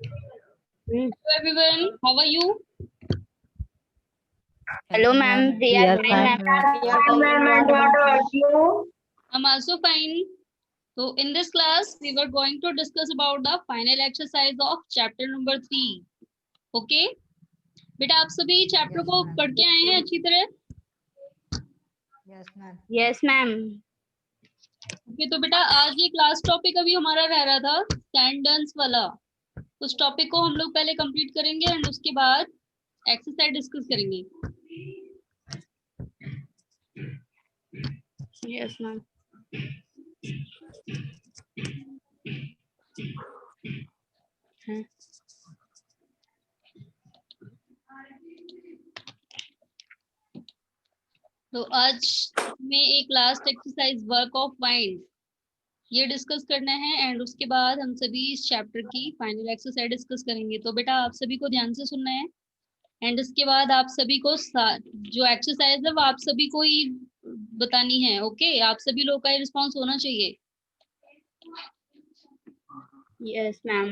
Hello everyone, how are you? Hello, ma'am. We are fine, ma'am. I'm also fine. So in this class, we were going to discuss about the final exercise of chapter number 3. Okay? बेटा आप सभी chapter को पढ़ के आए हैं अच्छी तरह? Yes, ma'am. ओके, तो बेटा आज ये क्लास टॉपिक अभी हमारा रह रहा था सेंटेंस वाला। उस टॉपिक को हम लोग पहले कंप्लीट करेंगे एंड उसके बाद एक्सरसाइज डिस्कस करेंगे। Yes, ma'am. तो आज में एक last exercise work of mind ये डिस्कस करना है एंड उसके बाद हम सभी इस चैप्टर की फाइनल एक्सरसाइज डिस्कस करेंगे। तो बेटा आप सभी को ध्यान से सुनना है एंड इसके बाद आप सभी को जो एक्सरसाइज है वो आप सभी को ही बतानी है। ओके, आप सभी लोग का रिस्पॉन्स होना चाहिए। Yes, ma'am.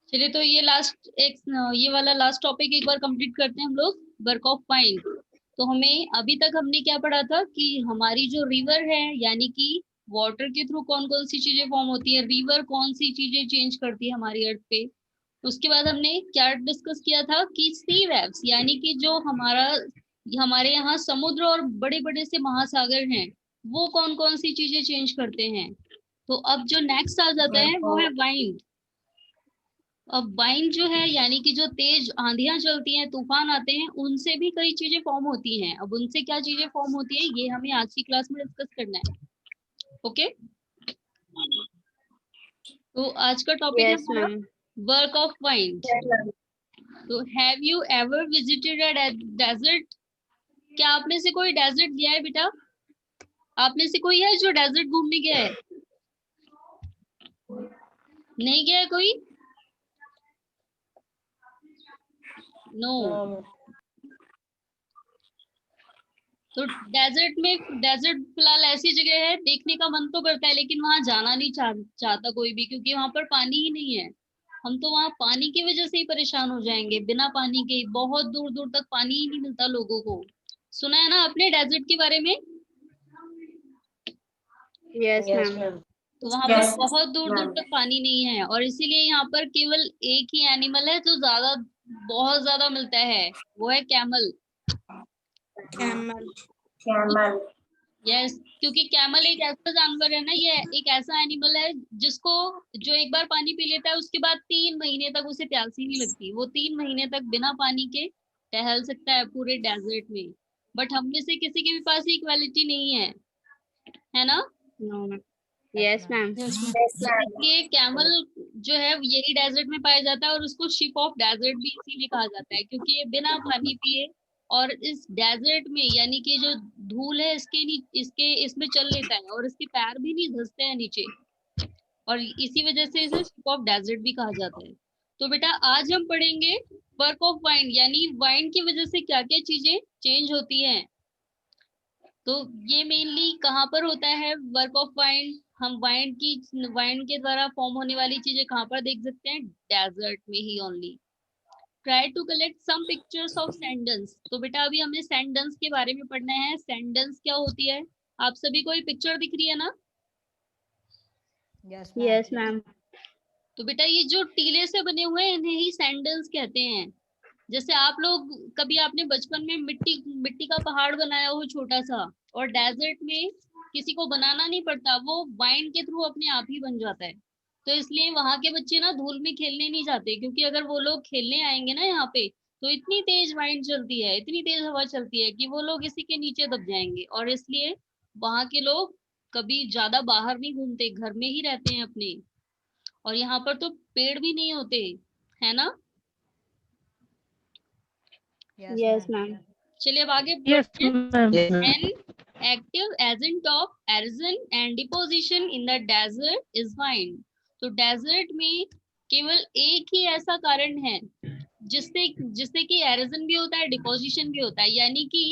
चलिए, तो ये वाला लास्ट टॉपिक एक बार कंप्लीट करते हैं हम लोग, वर्क ऑफ माइंड। तो हमें अभी तक हमने क्या पढ़ा था कि हमारी जो रिवर है यानी कि वाटर के थ्रू कौन कौन सी चीजें फॉर्म होती है, रिवर कौन सी चीजें चेंज करती है हमारी अर्थ पे। उसके बाद हमने क्या डिस्कस किया था कि सी वेव्स यानी कि जो हमारे यहाँ समुद्र और बड़े बड़े से महासागर हैं वो कौन कौन सी चीजें चेंज करते हैं। तो अब जो नेक्स्ट आ जाता है वो है वाइंड। अब वाइंड जो है यानी कि जो तेज आंधियां चलती हैं, तूफान आते हैं, उनसे भी कई चीजें फॉर्म होती हैं। अब उनसे क्या चीजें फॉर्म होती है ये हमें आज की क्लास में डिस्कस करना है। ओके, तो आज का टॉपिक है Yes, ma'am. Work of wind. तो have you ever visited a desert? क्या आप में से कोई डेजर्ट गया है बेटा? आप में से कोई है जो डेजर्ट घूमने गया है? नहीं गया है कोई? नो। तो डेजर्ट फिलहाल ऐसी जगह है, देखने का मन तो करता है लेकिन वहां जाना नहीं चाहता कोई भी, क्योंकि वहां पर पानी ही नहीं है। हम तो वहां पानी की वजह से ही परेशान हो जाएंगे। बिना पानी के बहुत दूर दूर तक पानी ही नहीं मिलता लोगों को। सुना है ना आपने डेजर्ट के बारे में? Yes, ma'am. तो वहां पर बहुत दूर दूर तक पानी नहीं है और इसीलिए यहाँ पर केवल एक ही एनिमल है जो बहुत ज्यादा मिलता है, वो है कैमल। यस, क्योंकि कैमल एक ऐसा जानवर है ना, ये एक ऐसा एनिमल है जिसको जो एक बार पानी पी लेता है उसके बाद 3 महीने तक उसे प्यास ही नहीं लगती। वो 3 महीने तक बिना पानी के टहल सकता है पूरे डेजर्ट में। बट हम में से किसी के भी पास ये क्वालिटी नहीं है ना? No, ma'am. Yes, ma'am. तो इसलिए कैमल जो है यही डेजर्ट में पाया जाता है और उसको शिप ऑफ डेजर्ट भी इसीलिए कहा जाता है क्योंकि ये बिना पानी पिए और इस डेजर्ट में यानी कि जो धूल है इसके इसमें चल लेता है और इसके पैर भी नहीं धंसते हैं नीचे, और इसी वजह से इसे शिप ऑफ डेजर्ट भी कहा जाता है। तो बेटा आज हम पढ़ेंगे वर्क ऑफ वाइन यानी वाइन की वजह से क्या क्या चीजें चेंज होती हैं। तो ये मेनली कहाँ पर होता है वर्क ऑफ वाइन? हम वाइन के द्वारा फॉर्म होने वाली चीजें कहाँ पर देख सकते हैं? डेजर्ट में ही only. Try to collect some pictures of sandals. तो बेटा अभी हमें सैंडल्स के बारे में पढ़ना है। सैंडल्स क्या होती है? आप सभी को ये पिक्चर दिख रही है ना? Yes, ma'am. तो बेटा ये जो टीले से बने हुए हैं इन्हें ही सैंडल्स कहते हैं। जैसे आप लोग कभी आपने बचपन में मिट्टी मिट्टी का पहाड़ बनाया हो छोटा सा, और डेजर्ट में किसी को बनाना नहीं पड़ता, वो वाइन के थ्रू अपने आप ही बन जाता है। तो इसलिए वहां के बच्चे ना धूल में खेलने नहीं जाते, क्योंकि अगर वो लोग खेलने आएंगे ना यहाँ पे तो इतनी तेज वाइन चलती है, इतनी तेज हवा चलती है कि वो लोग इसी के नीचे दब जाएंगे। और इसलिए वहां के लोग कभी ज्यादा बाहर नहीं घूमते, घर में ही रहते हैं अपने। और यहाँ पर तो पेड़ भी नहीं होते, है ना? Yes, ma'am. चलिए अब आगे Yes, बढ़ते हैं। ma'am. An active agent of erosion and deposition in the desert is wine। तो डेजर्ट में केवल एक ही ऐसा कारण है जिससे जिससे कि एरोजन भी होता है, डिपोजिशन भी होता है। यानी कि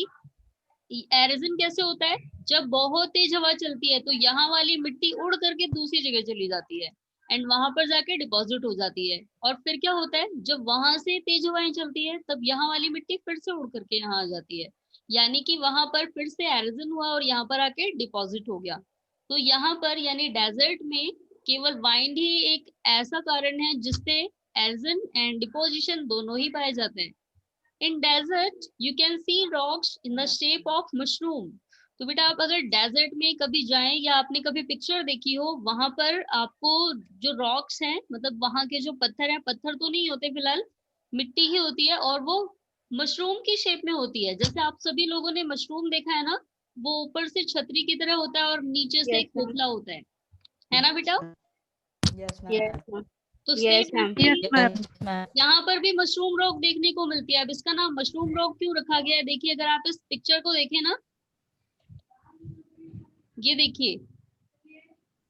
एरोजन कैसे होता है? जब बहुत तेज हवा चलती है तो यहाँ वाली मिट्टी उड़ करके दूसरी जगह चली जाती है, एंड वहां पर जाके डिपॉजिट हो जाती है। और फिर क्या होता है, जब वहां से तेज हवाएं चलती है तब यहाँ वाली मिट्टी फिर से उड़ करके यहाँ आ जाती है, यानी कि वहां पर फिर से एरोजन हुआ और यहाँ पर आके डिपॉजिट हो गया। तो यहाँ पर यानी डेजर्ट में केवल वाइंड ही एक ऐसा कारण है जिससे एरोजन एंड डिपोजिशन दोनों ही पाए जाते हैं। In desert you can see rocks in the shape of mushroom. तो बेटा आप अगर डेजर्ट में कभी जाएं या आपने कभी पिक्चर देखी हो, वहां पर आपको जो रॉक्स हैं, मतलब वहां के जो पत्थर हैं, पत्थर तो नहीं होते फिलहाल, मिट्टी ही होती है और वो मशरूम की शेप में होती है। जैसे आप सभी लोगों ने मशरूम देखा है ना, वो ऊपर से छतरी की तरह होता है और नीचे से Yes, ma'am. खोखला होता है ना बेटा? Yes, Yes, ma'am. ma'am. तो Yes, सेम ma'am. वैसे Yes, ही ma'am. Yes, ma'am. यहाँ पर भी मशरूम रॉक देखने को मिलती है। अब इसका नाम मशरूम रॉक क्यों रखा गया है, देखिए अगर आप इस पिक्चर को देखें ना, ये देखिए,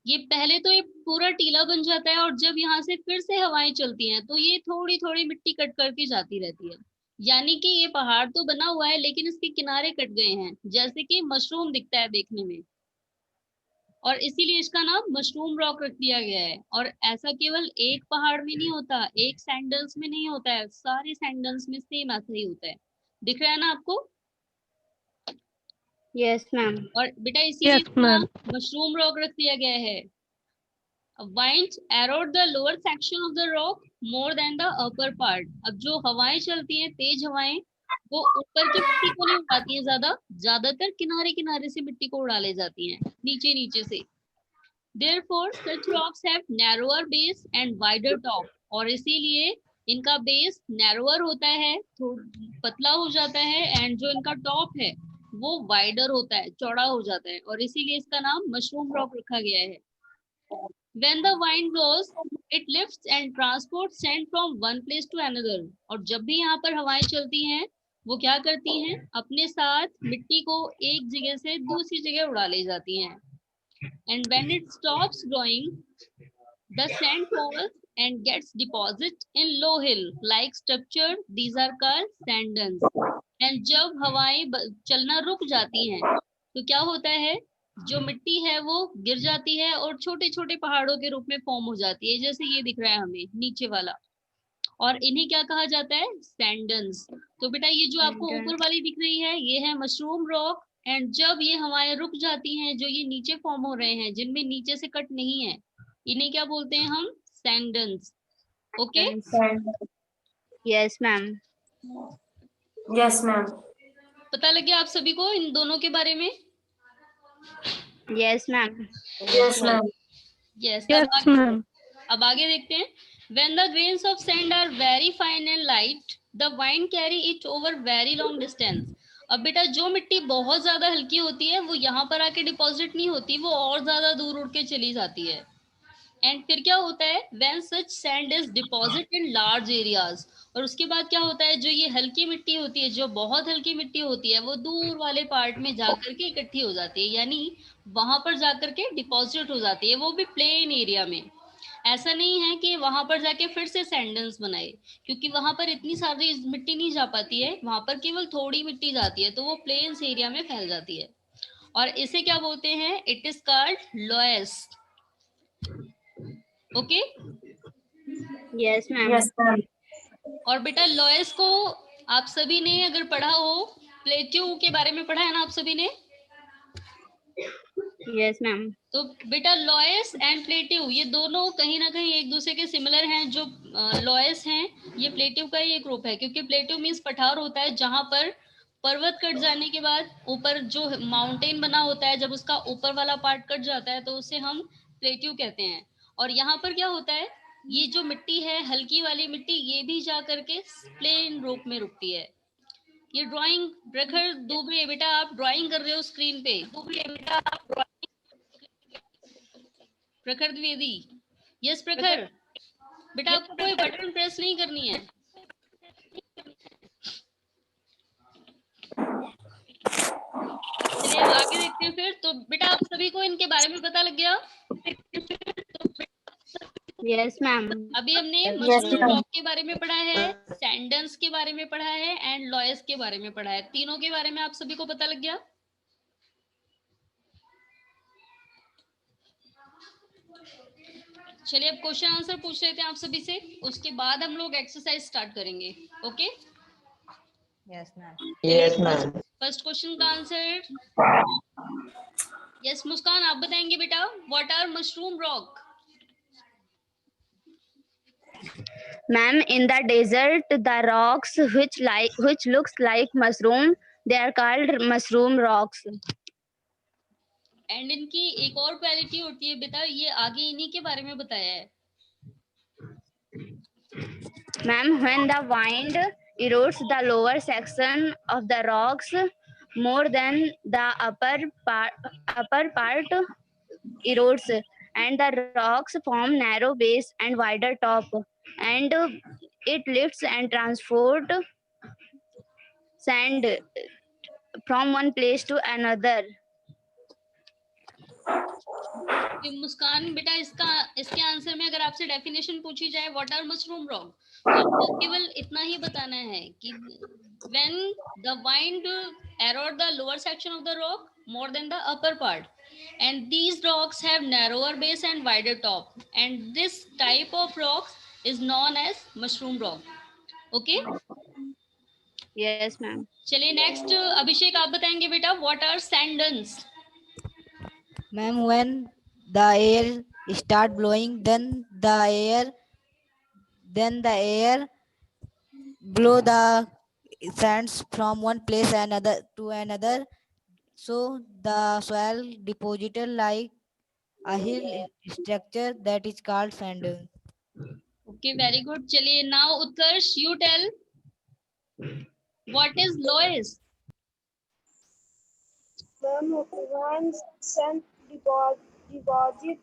ये पहले तो ये पूरा टीला बन जाता है और जब यहाँ से फिर से हवाएं चलती हैं तो ये थोड़ी थोड़ी मिट्टी कट करके जाती रहती है। यानी कि ये पहाड़ तो बना हुआ है लेकिन इसके किनारे कट गए हैं, जैसे कि मशरूम दिखता है देखने में, और इसीलिए इसका नाम मशरूम रॉक रख दिया गया है। और ऐसा केवल एक पहाड़ में नहीं होता, एक सैंडल्स में नहीं होता है, सारे सैंडल्स में सेम ऐसा ही होता है। दिख रहा है ना आपको? Yes, ma'am. और बेटा इसीलिए Yes, इसका ma'am. नाम मशरूम रॉक रख दिया गया है। Winds erode the lower section of the rock more than the upper part। अब जो हवाएं चलती हैं, तेज हवाएं, वो ऊपर की मिट्टी को नहीं उड़ाती हैं ज्यादा, ज्यादातर किनारे किनारे से मिट्टी को उड़ा ले जाती हैं, नीचे नीचे से। Therefore, such rocks have narrower base and wider top। और इसीलिए इनका बेस नैरोअर होता है, पतला हो जाता है, एंड जो इनका टॉप है वो वाइडर होता है, चौड़ा हो जाता है, और इसीलिए इसका नाम मशरूम रॉक रखा गया है। When the wind blows, it lifts and transports sand from one place to another। और जब भी यहाँ पर हवाएं चलती हैं, वो क्या करती हैं, अपने साथ मिट्टी को एक जगह से दूसरी जगह उड़ा ले जाती हैं। And when it stops blowing, the sand falls and gets deposited in low hill like structure। These are called sand dunes। And जब हवाएं चलना रुक जाती हैं तो क्या होता है, जो मिट्टी है वो गिर जाती है और छोटे छोटे पहाड़ों के रूप में फॉर्म हो जाती है, जैसे ये दिख रहा है हमें नीचे वाला। और इन्हें क्या कहा जाता है, सैंडन्स। तो बेटा ये जो आपको ऊपर वाली दिख रही है ये है मशरूम रॉक। एंड जब ये हवाएं रुक जाती हैं, जो ये नीचे फॉर्म हो रहे हैं जिनमें नीचे से कट नहीं है, इन्हें क्या बोलते हैं हम, सैंडन्स। Okay? Yes, ma'am. Yes, ma'am. पता लग गया आप सभी को इन दोनों के बारे में? Yes, ma'am. Yes, ma'am. Yes. Yes, ma'am. अब आगे देखते हैं। When the grains of sand are very fine and light, the wind carry it over very long distance। अब बेटा जो मिट्टी बहुत ज्यादा हल्की होती है वो यहाँ पर आके डिपॉजिट नहीं होती, वो और ज्यादा दूर उड़ के चली जाती है। एंड फिर क्या होता है, when such sand is deposited in large areas। और उसके बाद क्या होता है, जो ये हल्की मिट्टी होती है, जो बहुत हल्की मिट्टी होती है, वो दूर वाले पार्ट में जाकर के इकट्ठी हो जाती है, यानी वहां पर जाकर के डिपॉजिट हो जाती है, वो भी प्लेन एरिया में। ऐसा नहीं है कि वहां पर जाके फिर से सैंडल्स बनाए, क्योंकि वहां पर इतनी सारी मिट्टी नहीं जा पाती है, वहां पर केवल थोड़ी मिट्टी जाती है, तो वो प्लेन्स एरिया में फैल जाती है। और इसे क्या बोलते हैं, it is called loess. Okay? Yes, ma'am. Yes, ma'am. और बेटा लोएस को आप सभी ने अगर पढ़ा हो, प्लेट्यू के बारे में पढ़ा है ना आप सभी ने? Yes, ma'am. तो बेटा लॉयस एंड प्लेट्यू ये दोनों कहीं ना कहीं एक दूसरे के सिमिलर हैं। जो लॉयस हैं ये प्लेट्यू का ही एक ग्रुप है, क्योंकि प्लेट्यू मीन्स पठार होता है जहां पर पर्वत कट जाने के बाद ऊपर जो माउंटेन बना होता है, जब उसका ऊपर वाला पार्ट कट जाता है तो उसे हम प्लेट्यू कहते हैं। और यहाँ पर क्या होता है, ये जो मिट्टी है हल्की वाली मिट्टी, ये भी जा करके प्लेन रूप में रुकती है। ये ड्राइंग प्रखर दुबे, बेटा आप ड्राइंग कर रहे हो स्क्रीन पे, प्रखर द्विवेदी। यस प्रखर, बेटा आपको कोई बटन प्रेस नहीं करनी है। चलिए अब आगे देखते हैं फिर। तो बेटा आप सभी को इनके बारे में पता लग गया? Yes, ma'am. अभी हमने Yes, मशरूम ma'am. रॉक के बारे में पढ़ा है, सैंडन्स के बारे में पढ़ा है, एंड लॉयस के बारे में पढ़ा है। तीनों के बारे में आप सभी को पता लग गया? चलिए अब क्वेश्चन आंसर पूछ लेते हैं आप सभी से, उसके बाद हम लोग एक्सरसाइज स्टार्ट करेंगे। Okay Yes, ma'am. Yes, ma'am. First question का आंसर यस मुस्कान आप बताएंगे बेटा, what are mushroom rock? Ma'am, in the desert, the rocks which looks like mushroom, they are called mushroom rocks. And इनकी एक और quality होती है बेटा, ये आगे इन्हीं के बारे में बताया है। Ma'am, when the wind erodes the lower section of the rocks more than the upper part erodes, and the rocks form narrow base and wider top, and it lifts and transport sand from one place to another. कि मुस्कान बेटा इसके answer में अगर आपसे definition पूछी जाए what are mushroom rock, तो आपको केवल इतना ही बताना है कि when the wind erode the lower section of the rock more than the upper part, and these rocks have narrower base and wider top, and this type of rocks is known as mushroom rock. Okay, Yes, ma'am. चलिए next अभिषेक आप बताएंगे बेटा, what are sand dunes? Ma'am, when the air start blowing, the air blow the sands from one place another to another, so the soil deposited like a hill structure that is called sand dune. Okay, very good. चलिए now Utkarsh, you tell what is loess? Ma'am, when sand deposit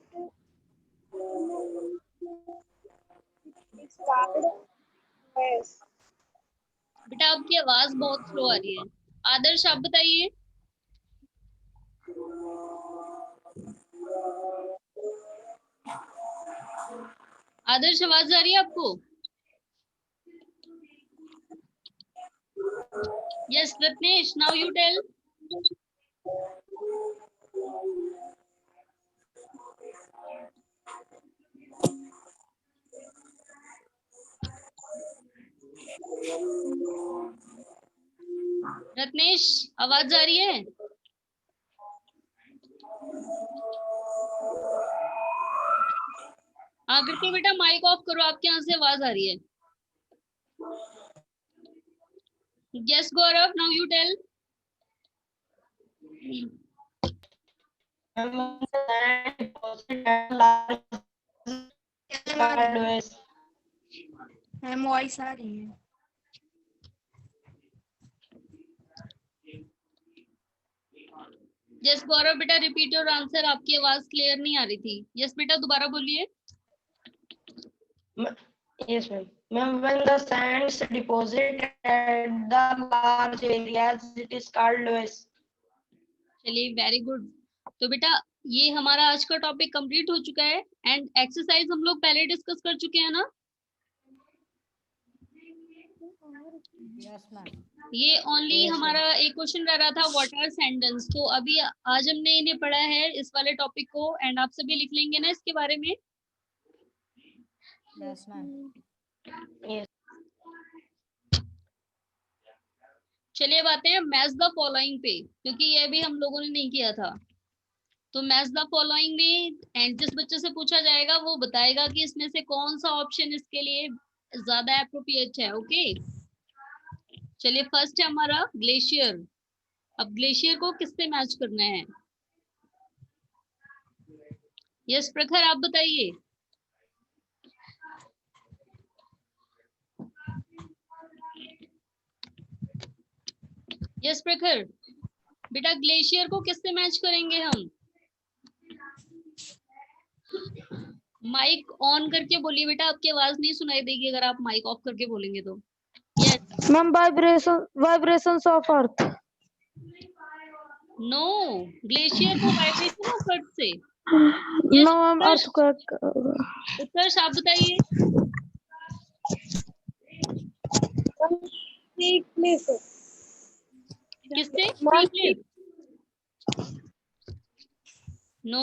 is called loess. बेटा आपकी आवाज बहुत slow आ रही है। आदर्श आप बताइए। आदर्श आवाज आ रही है आपको? Yes Ratnesh, now you tell. Ratnesh आवाज आ रही है? आकृति बेटा माइक ऑफ करो, आपके यहाँ से आवाज आ रही है। Yes Gaurav, now you tell. Ma'am voice आ रही है। यस गौरव बेटा रिपीट योर आंसर, आपकी आवाज क्लियर नहीं आ रही थी। यस बेटा दोबारा बोलिए। Yes, ma'am. Ma'am, when the sands deposit at the large areas, it is called loess. चलिए वेरी गुड। तो बेटा ये हमारा आज का टॉपिक कंप्लीट हो चुका है, एंड एक्सरसाइज हम लोग पहले डिस्कस कर चुके हैं ना। Yes, ma'am. ये ओनली Yes, हमारा एक क्वेश्चन रह रहा था, व्हाट आर सैंड डन्स। तो अभी आज हमने इन्हें पढ़ा है इस वाले टॉपिक को, एंड आप सभी लिख लेंगे ना इसके बारे में। Yes, ma'am. Yes. चलिए अब आते हैं मैच द फॉलोइंग पे, क्योंकि ये भी हम लोगों ने नहीं किया था। तो मैच द फॉलोइंग में एंड जिस बच्चे से पूछा जाएगा वो बताएगा कि इसमें से कौन सा ऑप्शन इसके लिए ज्यादा एप्रोप्रिएट है। ओके चलिए फर्स्ट है हमारा ग्लेशियर। अब ग्लेशियर को किससे मैच करना है? यस प्रखर आप बताइए। यस प्रखर बेटा ग्लेशियर को किससे मैच करेंगे हम? माइक ऑन करके बोलिए बेटा, आपकी आवाज नहीं सुनाई देगी अगर आप माइक ऑफ करके बोलेंगे तो। Yes ma'am vibrations of earth. No, glacier को वाइब्रेशन ऑफ अर्थ से। No ma'am earthquake. उत्कर्ष आप बताइए। किससे? नो,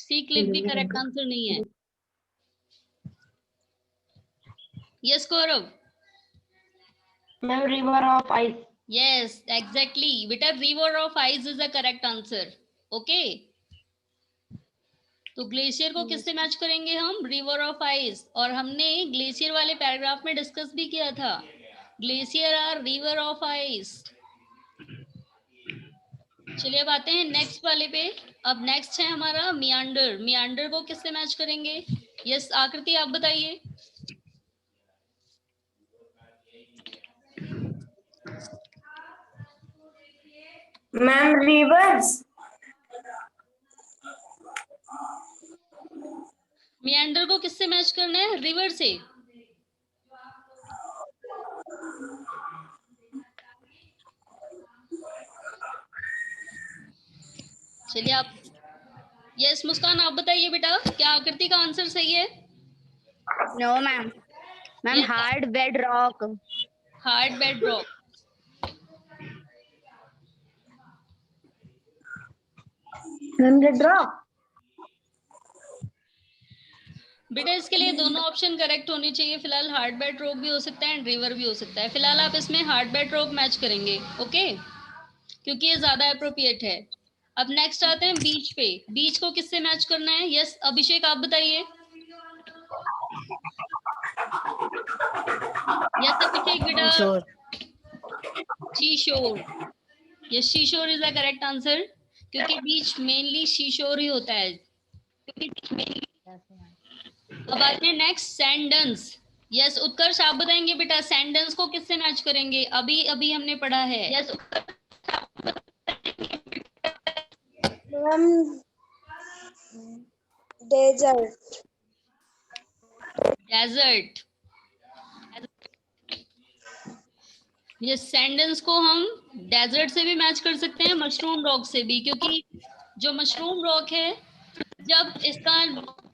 सी क्लिफ भी करेक्ट आंसर नहीं है। Yes Gaurav. Ma'am, river of ice. Yes, exactly. बेटा river of ice is the correct answer. Okay. तो ग्लेशियर को किससे मैच करेंगे हम? River of ice. और हमने ग्लेशियर वाले पैराग्राफ में डिस्कस भी किया था, glacier are river of ice. चलिए अब आते हैं नेक्स्ट वाले पे। अब नेक्स्ट है हमारा मियांडर। मियांडर को किससे मैच करेंगे? यस आकृति आप बताइए। Ma'am reverse. मियांडर को किससे मैच करना है? रिवर से। चलिए आप, यस मुस्कान आप बताइए बेटा, क्या आकृति का आंसर सही है? No, ma'am. Ma'am, Yes. hard bedrock. Hard bed rock. Ma'am, red rock. बेटा इसके लिए दोनों ऑप्शन करेक्ट होनी चाहिए। फिलहाल हार्ड बेड रॉक भी हो सकता है एंड रिवर भी हो सकता है। फिलहाल आप इसमें हार्ड बेड रॉक मैच करेंगे, ओके, क्योंकि ये ज्यादा अप्रोप्रिएट है। अब नेक्स्ट आते हैं बीच पे। बीच को किससे मैच करना है? यस अभिषेक आप बताइए। यस अभिषेक बेटा। Shore. Seashore. Yes seashore is the correct answer, क्योंकि बीच मेनली शीशोर ही होता है। अब आते हैं नेक्स्ट सैंडन्स। यस उत्कर्ष आप बताएंगे बेटा, सैंडन्स को किससे मैच करेंगे? अभी अभी हमने पढ़ा है। Yes Ma'am, desert. डेजर्ट। ये सैंडन्स को हम डेजर्ट से भी मैच कर सकते हैं, मशरूम रॉक से भी, क्योंकि जो मशरूम रॉक है, जब इसका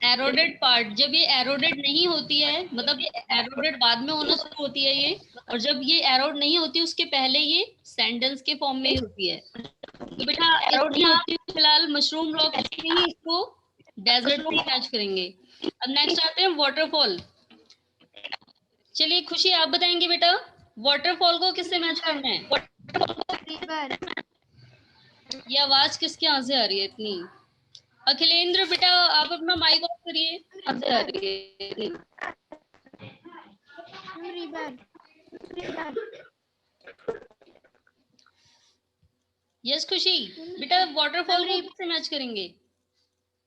एरोडेड पार्ट, जब ये एरोडेड नहीं होती है, मतलब एरोडेड बाद में होना शुरू होती है ये, और जब ये एरोड नहीं होती उसके पहले ये सैंडल्स के फॉर्म में ही होती है। तो बेटा इसमें आप फिलहाल मशरूम रॉक से ही इसको डेजर्ट से मैच करेंगे। अब नेक्स्ट आते हैं वाटरफॉल। चलिए खुशी आप बताएंगे बेटा, वाटरफॉल को किससे मैच करना है? River. ये आवाज किसके यहाँ से आ रही है इतनी? अखिलेंद्र बेटा आप अपना माइक ऑफ करिए। कहाँ से आ रही है? River. River. यस खुशी बेटा, वाटरफॉल को किससे मैच करेंगे?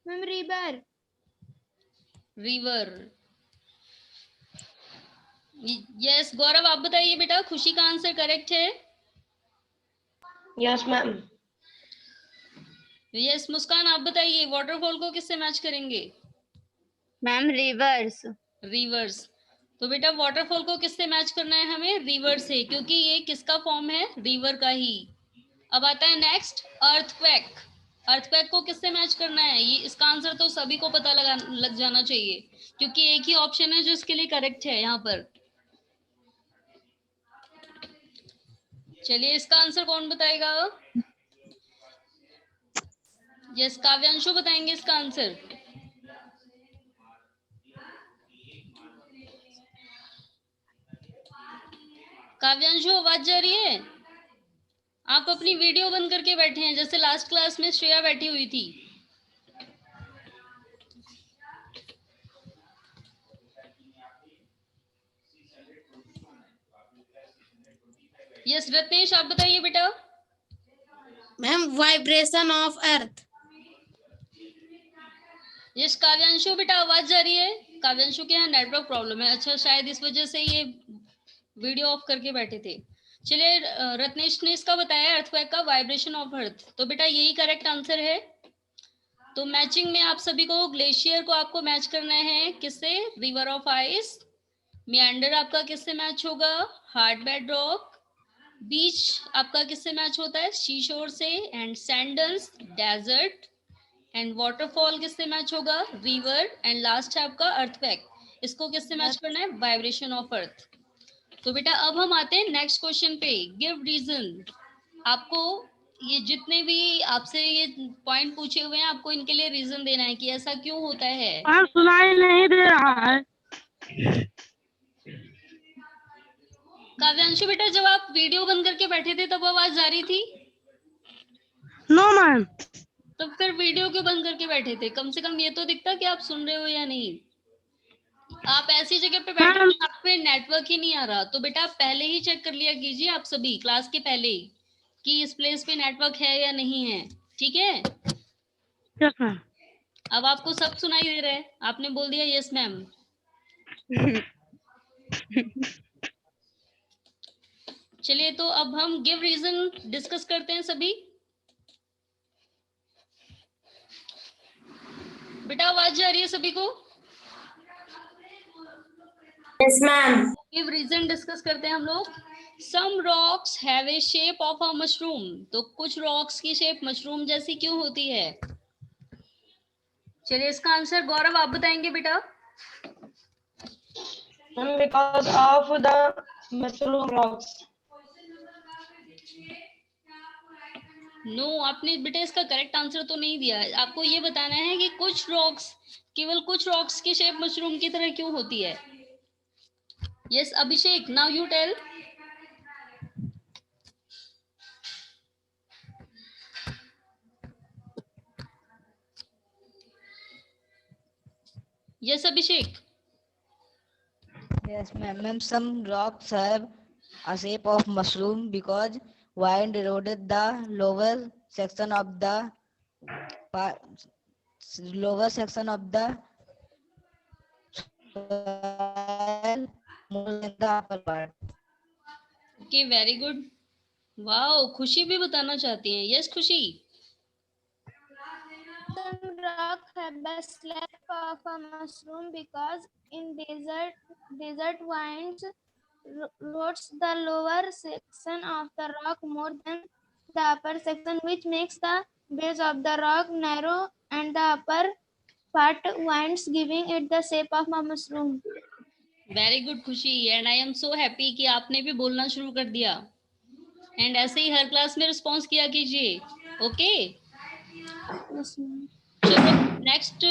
Ma'am, river. रिवर। यस गौरव आप बताइए बेटा, खुशी का आंसर करेक्ट है? Yes, ma'am. यस मुस्कान आप बताइए, वाटरफॉल को किससे मैच करेंगे? Ma'am, rivers. रिवर्स। तो बेटा वाटरफॉल को किससे मैच करना है हमें? रिवर से, क्योंकि ये किसका फॉर्म है? रिवर का ही। अब आता है नेक्स्ट अर्थक्वेक। अर्थक्वेक को किससे मैच करना है? ये इसका आंसर तो सभी को पता लग जाना चाहिए, क्योंकि एक ही ऑप्शन है जो इसके लिए करेक्ट है यहाँ पर। चलिए इसका आंसर कौन बताएगा? यस काव्यांशु बताएंगे इसका आंसर। काव्यांशु आवाज जा रही है? आप अपनी वीडियो बंद करके बैठे हैं, जैसे लास्ट क्लास में श्रेया बैठी हुई थी। यस रत्नेश आप बताइए बेटा। Ma'am vibration of earth. Yes Kavyanshu बेटा आवाज जा रही है? काव्यांशु के यहाँ नेटवर्क प्रॉब्लम है, अच्छा शायद इस वजह से ये वीडियो ऑफ करके बैठे थे। चलिए रत्नेश ने इसका बताया अर्थक्वेक का वाइब्रेशन ऑफ अर्थ, तो बेटा यही करेक्ट आंसर है। तो मैचिंग में आप सभी को ग्लेशियर को आपको मैच करना है किससे? River of ice. मियांडर आपका किससे मैच होगा? Hard bed rock. बीच आपका किससे मैच होता है? शीशोर से। And sandals desert. And waterfall किससे मैच होगा? रिवर। एंड लास्ट है आपका अर्थक्वेक, इसको किससे मैच करना है? Vibration of earth. तो बेटा अब हम आते हैं नेक्स्ट क्वेश्चन पे। Give reason. आपको ये जितने भी आपसे ये पॉइंट पूछे हुए हैं आपको इनके लिए रीजन देना है कि ऐसा क्यों होता है। सुनाई नहीं दे रहा है। काव्यांशु बेटा जब आप वीडियो बंद करके बैठे थे तब आवाज आ रही थी? No ma'am. तब फिर वीडियो क्यों बंद करके बैठे थे? कम से कम ये तो दिखता कि आप सुन रहे हो या नहीं। आप ऐसी जगह पे बैठे हो जहाँ पे नेटवर्क ही नहीं आ रहा, तो बेटा आप पहले ही चेक कर लिया कीजिए, आप सभी क्लास के पहले ही, कि इस प्लेस पे नेटवर्क है या नहीं है। ठीक है, यस मैम। अब आपको सब सुनाई दे रहा है, आपने बोल दिया यस मैम। चलिए तो अब हम गिव रीजन डिस्कस करते हैं सभी। बेटा आवाज आ रही है सभी को? Yes ma'am. Give reason discuss करते हैं हम लोग। Some rocks have a shape of a mushroom, तो कुछ रॉक्स की शेप मशरूम जैसी क्यों होती है? चलिए इसका आंसर गौरव आप बताएंगे बेटा। Because of the mushroom rocks. No आपने बेटा इसका करेक्ट आंसर तो नहीं दिया है। आपको ये बताना है कि कुछ रॉक्स, केवल कुछ रॉक्स की शेप मशरूम की तरह क्यों होती है। Yes Abhishek, now you tell. Yes Abhishek. Yes, ma'am. Some rocks have a shape of mushroom because wind eroded the lower section of the lower section of the soil more than the upper part. Okay very good. Wow, खुशी भी बताना चाहती हैं। Yes खुशी। Some rock have the shape of a mushroom because in desert winds rots the lower section of the rock more than the upper section, which makes the base of the rock narrow and the upper part winds, giving it the shape of a mushroom. Very good Khushi, and I am so happy कि आपने भी बोलना शुरू कर दिया। And ऐसे ही हर class में response किया कीजिए। Okay Yes, ma'am. चलो नेक्स्ट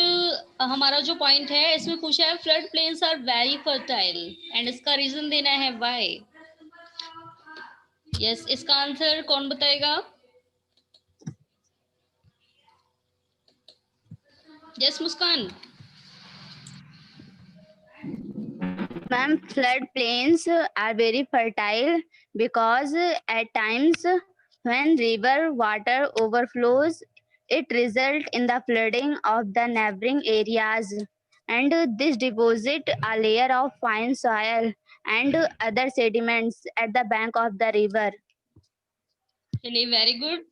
हमारा जो पॉइंट है इसमें पूछा है flood plains are very fertile and इसका रीजन देना है व्हाई। यस इसका आंसर कौन बताएगा? Yes Muskan. Ma'am, flood plains are very fertile because at times when river water overflows, it results in the flooding of the neighboring areas, and this deposit a layer of fine soil and other sediments at the bank of the river. चलिए very good.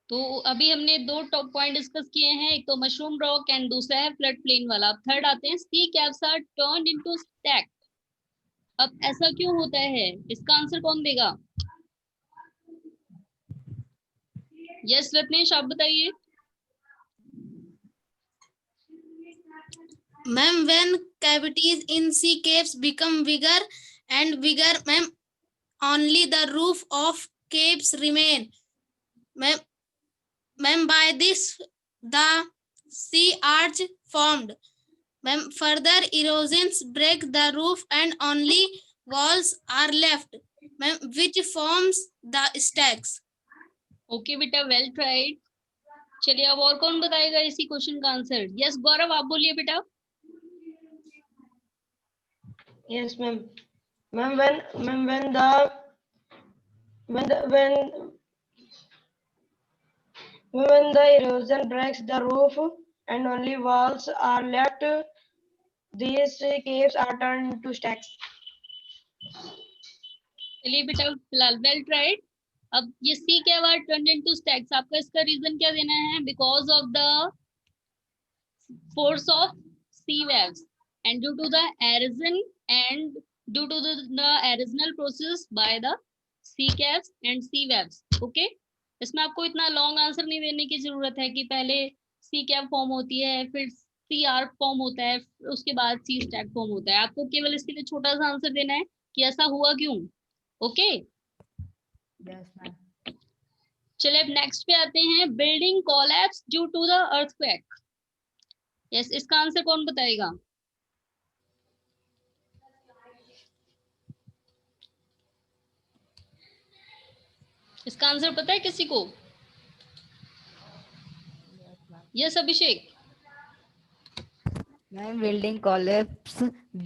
तो अभी हमने दो top point discuss किए हैं, एक तो mushroom rock and दूसरा है फ्लड प्लेन वाला। अब थर्ड आते हैं sea caps are turned into stack. अब ऐसा क्यों होता है, इसका आंसर कौन देगा? यस रत्नेश आप बताइए। Ma'am, when cavities in sea caves become bigger and bigger, ma'am, only the roof of caves remain. Ma'am, by this the sea arch formed. Ma'am, further erosions break the roof and only walls are left, ma'am, which forms the stacks. Okay बेटा well tried. चलिए अब और कौन बताएगा इसी question का answer? Yes गौरव आप बोलिए बेटा। Yes, ma'am. Ma'am, when the erosion breaks the roof and only walls are left, these caves are turned into stacks. चलिए बेटा फिलहाल वेल ट्राइड। अब ये सी कैव आर टर्न्ड इनटू स्टैक्स, आपका इसका रीजन क्या देना है? Because of the force of sea waves and due to the erosion and due to the erosional process by the sea caps and sea waves. Okay, इसमें आपको इतना long answer नहीं देने की जरूरत है कि पहले सी कैप फॉर्म होती है फिर सी आर्क फॉर्म होता है उसके बाद सी स्टैक फॉर्म होता है। आपको केवल इसके लिए छोटा सा आंसर देना है कि ऐसा हुआ क्यों। Okay Yes, ma'am. चलिए अब नेक्स्ट पे आते हैं, building collapse due to the earthquake. Yes, इसका आंसर कौन बताएगा? इसका आंसर पता है किसी को? Yes Abhishek. Ma'am, building collapse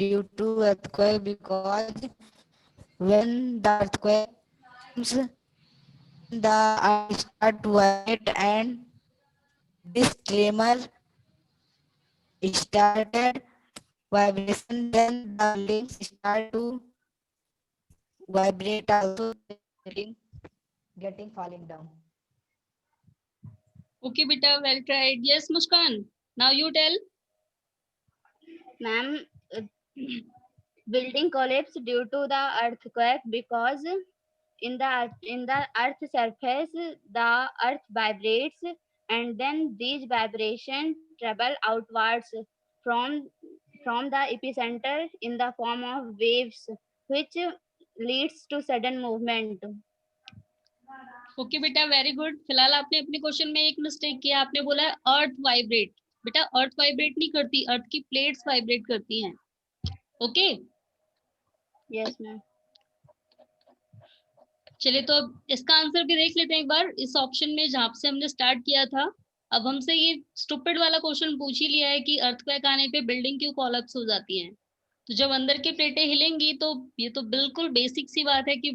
due to earthquake because when the earthquake comes, the earth start to vibrate and this tremor started vibration. Then the buildings start to vibrate also, getting falling down. Okay बेटा, well tried. Yes Muskan, now you tell. Ma'am, building collapse due to the earthquake because in the earth surface the earth vibrates and then these vibrations travel outwards from the epicenter in the form of waves which leads to sudden movement. Okay बेटा, very good. फिलहाल आपने अपने question में एक mistake किया, आपने बोला है अर्थ वाइब्रेट। बेटा अर्थ वाइब्रेट नहीं करती, अर्थ की प्लेट्स वाइब्रेट करती हैं। Okay Yes ma'am. चलिए, तो अब इसका आंसर भी देख लेते हैं एक बार इस ऑप्शन में जहां से हमने स्टार्ट किया था। अब हमसे ये स्टूपिड वाला क्वेश्चन पूछ ही लिया है कि अर्थक्वेक आने पे बिल्डिंग क्यों कोलैप्स हो जाती है। तो जब अंदर की प्लेटें हिलेंगी तो ये तो बिल्कुल बेसिक सी बात है कि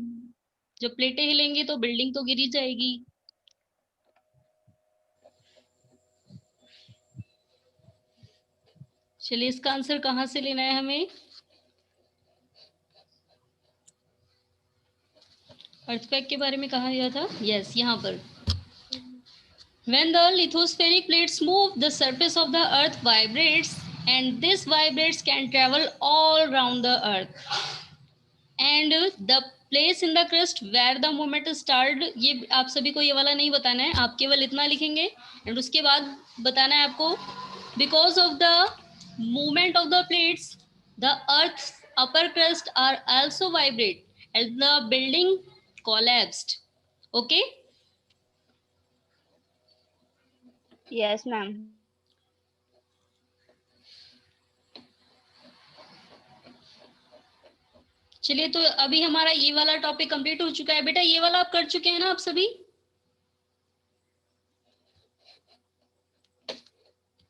जब प्लेटें हिलेंगी तो बिल्डिंग तो गिरी जाएगी। चलिए, इसका आंसर कहाँ से लेना है हमें? अर्थक्वेक के बारे में कहा गया था। यस, यहाँ पर when the lithospheric plates move, the surface of the earth vibrates and this vibrates can travel all around the earth and the place in the crust where the movement started। ये आप सभी को ये वाला नहीं बताना है, आप केवल इतना लिखेंगे एंड उसके बाद बताना है आपको because of the movement of the plates the earth's upper crust are also vibrate and the building collapsed। okay Yes ma'am. चलिए, तो अभी हमारा ये वाला टॉपिक कंप्लीट हो चुका है। बेटा ये वाला आप कर चुके हैं ना आप सभी?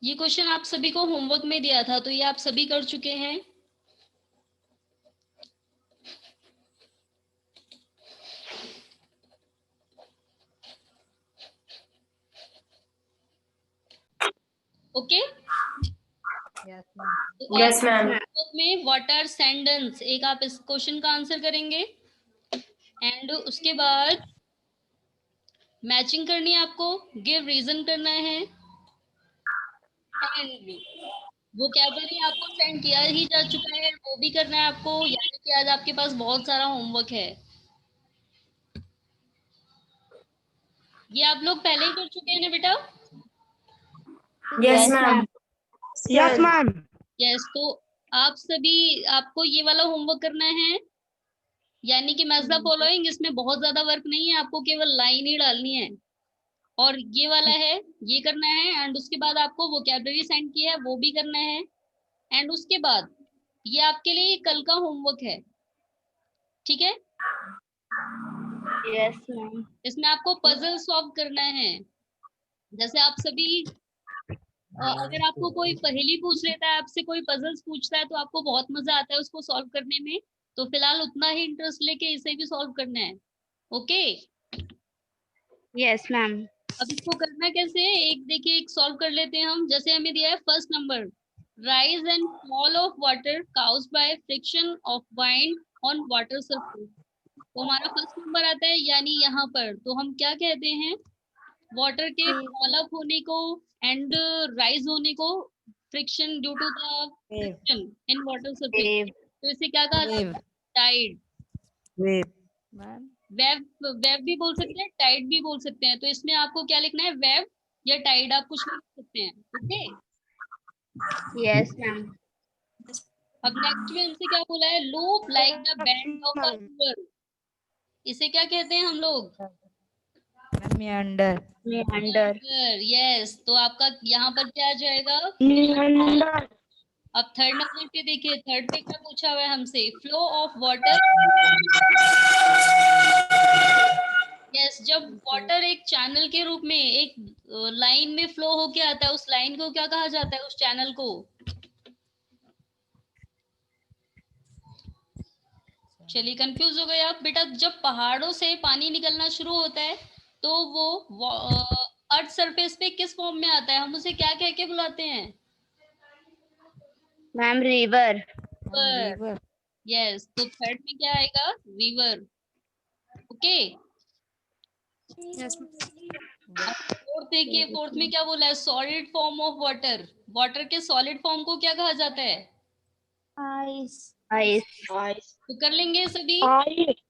ये क्वेश्चन आप सभी को होमवर्क में दिया था, तो ये आप सभी कर चुके हैं। Okay Yes, ma'am. Yes, ma'am. में व्हाट आर सेंटेंस, एक आप इस क्वेश्चन का आंसर करेंगे एंड उसके बाद मैचिंग करनी है आपको, गिव रीजन करना है एंड वोकैबुलरी आपको सेंड किया ही जा चुका है, वो भी करना है आपको। यानी कि आज आपके पास बहुत सारा होमवर्क है। ये आप लोग पहले ही कर चुके हैं ना बेटा? Yes, ma'am. Yes, ma'am. Yes, तो आप सभी, आपको ये वाला होमवर्क करना है, यानी कि मैच द फॉलोइंग। इसमें बहुत ज्यादा वर्क नहीं है, आपको केवल लाइन ही डालनी है और ये वाला है, ये करना है एंड उसके बाद आपको वोकैबुलरी सेंड की है वो भी करना है एंड उसके बाद ये आपके लिए कल का होमवर्क है। ठीक है? Yes ma'am. इसमें आपको पजल सॉल्व करना है। जैसे आप सभी अगर आपको कोई पहेली पूछ लेता है, आपसे कोई पजल्स पूछता है तो आपको बहुत मजा आता है उसको सॉल्व करने में, तो फिलहाल उतना ही इंटरेस्ट लेके इसे भी सॉल्व करना है। Okay Yes ma'am. अब इसको करना कैसे है, एक देखिए, एक सॉल्व कर लेते हैं हम। जैसे हमें दिया है first number, rise and fall of water caused by friction of wind on water surface. तो हमारा फर्स्ट नंबर आता है, यानी यहाँ पर तो हम क्या कहते हैं, वाटर के फॉल अप होने को एंड राइज होने को friction due to the friction in water surface. Wave. तो इसे क्या कहा जाता है? Tide. Wave. Ma'am. Wave, wave भी बोल सकते हैं, टाइड भी बोल सकते हैं। तो इसमें आपको क्या लिखना है, वेव या टाइड, आप कुछ भी लिख सकते हैं। Okay Yes ma'am. अब नेक्स्ट में हमसे क्या बोला है, loop like the band of a river. इसे क्या कहते हैं हम लोग? meander. meander, यस, तो आपका यहाँ पर क्या आ जाएगा? meander, अब थर्ड नंबर पे देखिए, थर्ड पे क्या पूछा हुआ है हमसे? Flow of water. यस, जब वाटर एक चैनल के रूप में एक लाइन में फ्लो होके आता है, उस लाइन को क्या कहा जाता है, उस चैनल को? चलिए, कंफ्यूज हो गए आप? बेटा, जब पहाड़ों से पानी निकलना शुरू होता है तो वो अर्थ सरफेस पे किस फॉर्म में आता है? हम उसे क्या कह के बुलाते हैं? ma'am, river, River. यस, तो थर्ड में क्या आएगा? रिवर। Okay, Yes. फोर्थ देखिए, फोर्थ में क्या बोला है? Solid form of water. Water के सॉलिड फॉर्म को क्या कहा जाता है? ice, ice, ice, तो कर लेंगे सभी? ice,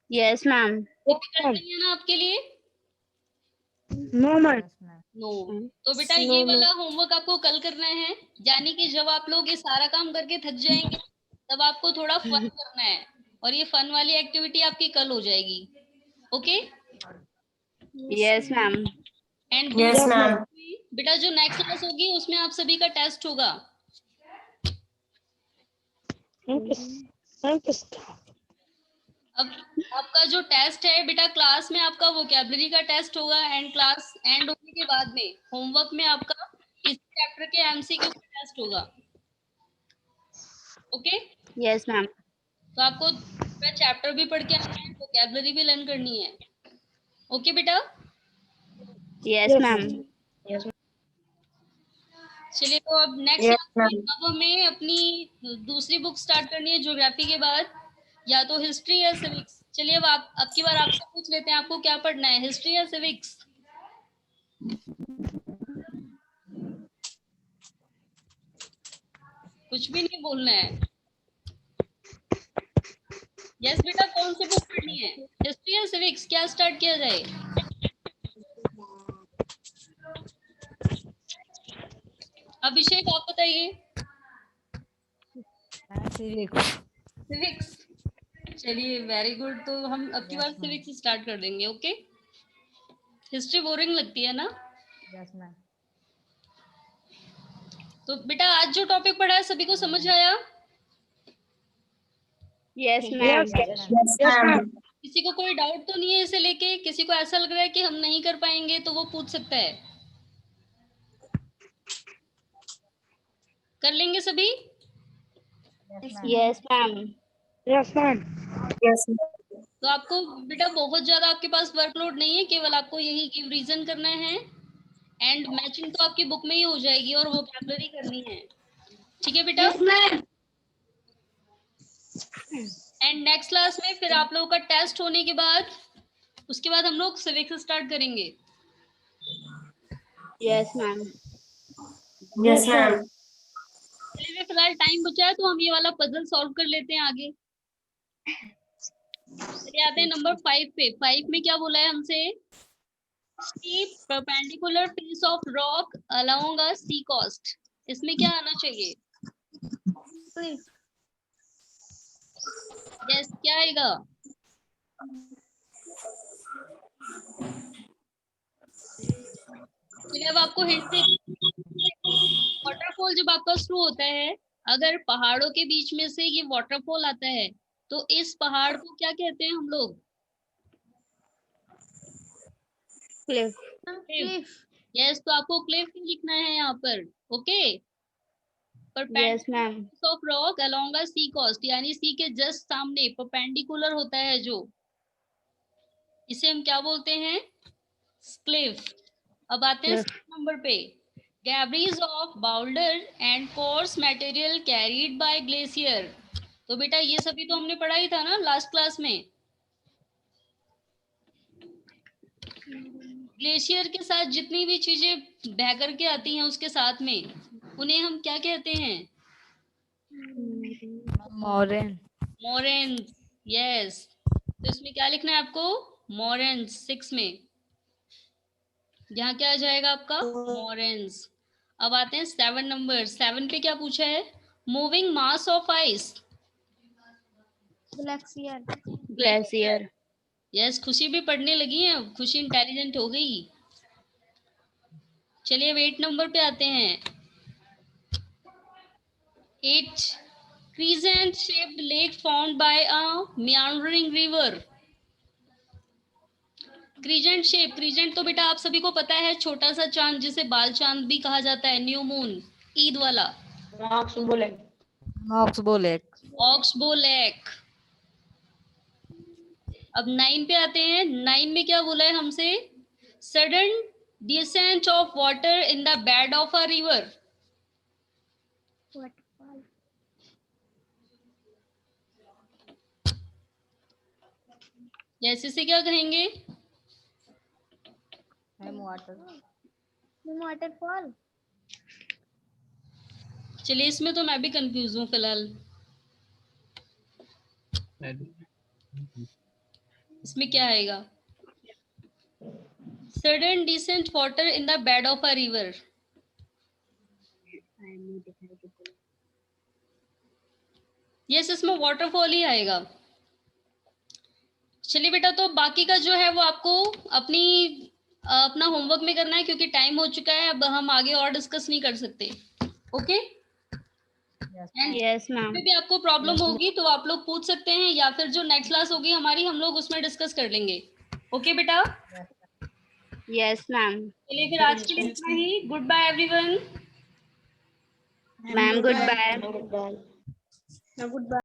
yes ma'am, डिफिकल्ट नहीं है ना आपके लिए? no man, Yes, ma'am. No. तो बेटा, ये वाला होमवर्क आपको कल करना है, यानी कि जब आप लोग ये सारा काम करके थक जाएंगे तब आपको थोड़ा फन करना है, और ये फन वाली एक्टिविटी आपकी कल हो जाएगी। Okay? yes ma'am, and Yes, ma'am. बेटा, जो नेक्स्ट क्लास होगी उसमें आप सभी का टेस्ट होगा। अब आपका जो टेस्ट है बेटा, क्लास में आपका वोकैबुलरी का टेस्ट होगा, एंड क्लास एंड होने के बाद में होमवर्क में आपका इस चैप्टर के एमसीक्यू का टेस्ट होगा। ओके? yes ma'am, तो आपको पूरा चैप्टर भी पढ़ के आना है, वोकैबुलरी भी लर्न करनी है। ओके बेटा? yes ma'am, चलिए, तो अब नेक्स्ट Yes, क्लास में ma'am. अब हमें अपनी दूसरी बुक स्टार्ट करनी है, ज्योग्राफी के बाद या तो हिस्ट्री या सिविक्स। चलिए, अब अब की बार आपसे पूछ लेते हैं, आपको क्या पढ़ना है, हिस्ट्री या सिविक्स? कुछ भी नहीं बोलना है। यस बेटा, कौन सी बुक पढ़नी है, हिस्ट्री या सिविक्स? क्या स्टार्ट किया जाए? अभिषेक, आप बताइए। Civics. सिविक्स। चलिए, वेरी गुड। तो हम अब की बार सिविक्स स्टार्ट कर देंगे। ओके? हिस्ट्री बोरिंग लगती है ना? Yes, ma'am. तो बेटा, आज जो टॉपिक पढ़ा है सभी को समझ आया? yes ma'am, Yes, ma'am. किसी को कोई डाउट तो नहीं है इसे लेके? किसी को ऐसा लग रहा है कि हम नहीं कर पाएंगे तो वो पूछ सकता है। कर लेंगे सभी? yes ma'am, yes man, Yes, ma'am. तो आपको बेटा बहुत ज्यादा आपके पास वर्कलोड नहीं है, केवल आपको यही रिवीजन करना है, एंड मैचिंग तो आपकी बुक में ही हो जाएगी, और वोकैबुलरी करनी है। ठीक है बेटा? एंड नेक्स्ट क्लास में फिर आप लोगों का टेस्ट होने के बाद उसके बाद हम लोग सिविक्स स्टार्ट करेंगे। yes ma'am, Yes, ma'am. चलिए, फिलहाल टाइम बचा है तो हम ये वाला पजल सॉल्व कर लेते हैं आगे। चलिए, आते हैं नंबर 5 पे। 5 में क्या बोला है हमसे? Steep perpendicular face of rock along a sea coast. इसमें क्या आना चाहिए? यस, क्या आएगा? चलिए, अब आपको हिंट दे। वाटरफॉल जब आपका शुरू होता है, अगर पहाड़ों के बीच में से ये वाटरफॉल आता है तो इस पहाड़ को क्या कहते हैं हम लोग? cliff, Cliff. यस, तो आपको क्लिफ ही लिखना है यहाँ पर। Okay? yes ma'am, of rock along a sea coast, यानी सी के जस्ट सामने परपेंडिकुलर होता है जो, इसे हम क्या बोलते हैं? क्लिफ। अब आते हैं cliff, नंबर पे। Debris of boulder and coarse material carried by glacier. तो बेटा, ये सभी तो हमने पढ़ा ही था ना लास्ट क्लास में। ग्लेशियर के साथ जितनी भी चीजें बह करके आती हैं उसके साथ में, उन्हें हम क्या कहते हैं? Moraine. मोरेन्स। यस, तो इसमें क्या लिखना है आपको? मोरेन्स। 6 में यहाँ क्या आ जाएगा आपका? मोरेन्स। अब आते हैं 7 नंबर। 7 पे क्या पूछा है? Moving mass of ice. glacier, glacier, yes, खुशी भी पढ़ने लगी है, खुशी इंटेलिजेंट हो गई। चलिए अब 8 नंबर पे आते हैं। 8 crescent shaped lake formed by a meandering river। Crescent shape, crescent तो बेटा आप सभी को पता है, छोटा सा चांद जिसे बाल चांद भी कहा जाता है, न्यू मून, ईद वाला। Oxbow lake. Oxbow Lake. Oxbow lake. अब 9 पे आते हैं। 9 में क्या बोला है हमसे? Sudden descent of water in the bed of a river. Waterfall. Yes, इसे क्या कहेंगे? Waterfall. चलिए, इसमें तो मैं भी कंफ्यूज हूँ फिलहाल। इसमें क्या आएगा? Sudden descent water in the bed of a river. Yes, इसमें वाटरफॉल ही आएगा। चलिए बेटा, तो बाकी का जो है वो आपको अपना होमवर्क में करना है, क्योंकि टाइम हो चुका है, अब हम आगे और डिस्कस नहीं कर सकते। ओके? And Yes, ma'am. भी आपको प्रॉब्लम होगी तो आप लोग पूछ सकते हैं, या फिर जो नेक्स्ट क्लास होगी हमारी, हम लोग उसमें डिस्कस कर लेंगे। ओके बेटा? Yes, ma'am. चलिए फिर आज के लिए इतना ही। Goodbye everyone. Ma'am, goodbye. Goodbye. Goodbye.